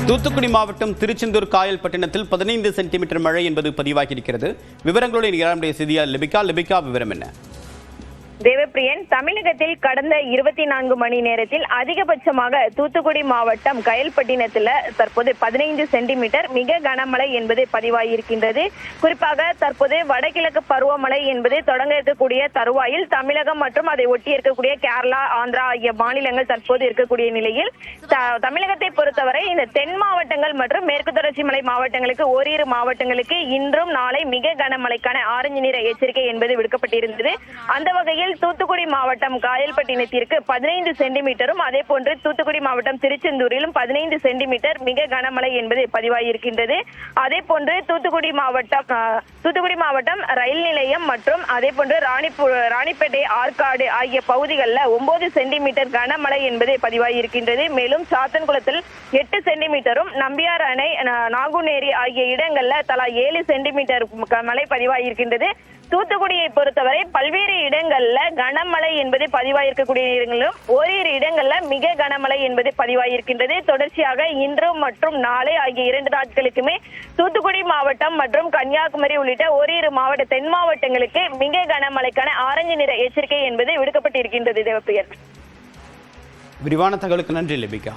தூத்துக்குடி மாவட்டம் திருச்செந்தூர் காயல்பட்டினத்தில் 15 சென்டிமீட்டர் மழை என்பது பதிவாகியிருக்கிறது. விவரங்களோடு நம்முடைய செய்தியாளர் லிபிகா விவரம் என்ன? தேவப்பிரியன், தமிழகத்தில் கடந்த 24 மணி நேரத்தில் அதிகபட்சமாக தூத்துக்குடி மாவட்டம் கயல்பட்டினத்தில் தற்போது 15 சென்டிமீட்டர் மிக கனமழை என்பது பதிவாகியிருக்கின்றது. குறிப்பாக தற்போது வடகிழக்கு பருவமழை என்பது தொடங்க இருக்கக்கூடிய தருவாயில் தமிழகம் மற்றும் அதை ஒட்டி இருக்கக்கூடிய கேரளா, ஆந்திரா ஆகிய மாநிலங்கள் தற்போது இருக்கக்கூடிய நிலையில் தமிழகத்தை பொறுத்தவரை இந்த தென் மாவட்டங்கள் மற்றும் மேற்கு தொடர்ச்சி மலை மாவட்டங்களுக்கு ஓரிரு மாவட்டங்களுக்கு இன்றும் நாளை மிக கனமழைக்கான ஆரஞ்சு நிற எச்சரிக்கை என்பது விடுக்கப்பட்டிருந்தது. அந்த வகையில் தூத்துக்குடி மாவட்டம் காயல்பட்டினத்திற்கு 15 சென்டிமீட்டரும் அதே போன்று தூத்துக்குடி மாவட்டம் திருச்செந்தூரிலும் 15 சென்டிமீட்டர் மிக கனமழை என்பது பதிவாகியிருக்கின்றது. அதே போன்று தூத்துக்குடி மாவட்டம் ரயில் நிலையம் மற்றும் அதே போன்று ராணிப்பேட்டை, ஆற்காடு ஆகிய பகுதிகளில் 9 சென்டிமீட்டர் கனமழை என்பது பதிவாகியிருக்கின்றது. மேலும் சாத்தன்குளத்தில் 8 சென்டிமீட்டரும், நம்பியார் அணை, நாகுநேரி ஆகிய இடங்கள்ல தலா 7 சென்டிமீட்டர் மழை பதிவாகியிருக்கின்றது. தூத்துக்குடியை பொறுத்தவரை பல்வேறு இடங்கள்ல கனமழை என்பது பதிவாயிருக்கக்கூடிய இடங்களிலும் ஓரிரு இடங்கள்ல மிக கனமழை என்பது பதிவாயிருக்கின்றது. தொடர்ச்சியாக இன்று மற்றும் நாளை ஆகிய 2 நாட்களுக்குமே தூத்துக்குடி மாவட்டம் மற்றும் கன்னியாகுமரி உள்ளிட்ட ஓரிரு தென் மாவட்டங்களுக்கு மிக கனமழைக்கான ஆரஞ்சு நிற எச்சரிக்கை என்பது விடுக்கப்பட்டிருக்கின்றது. தேவப்பிரியன், விரிவான தகவலுக்கு நன்றி லிபிகா.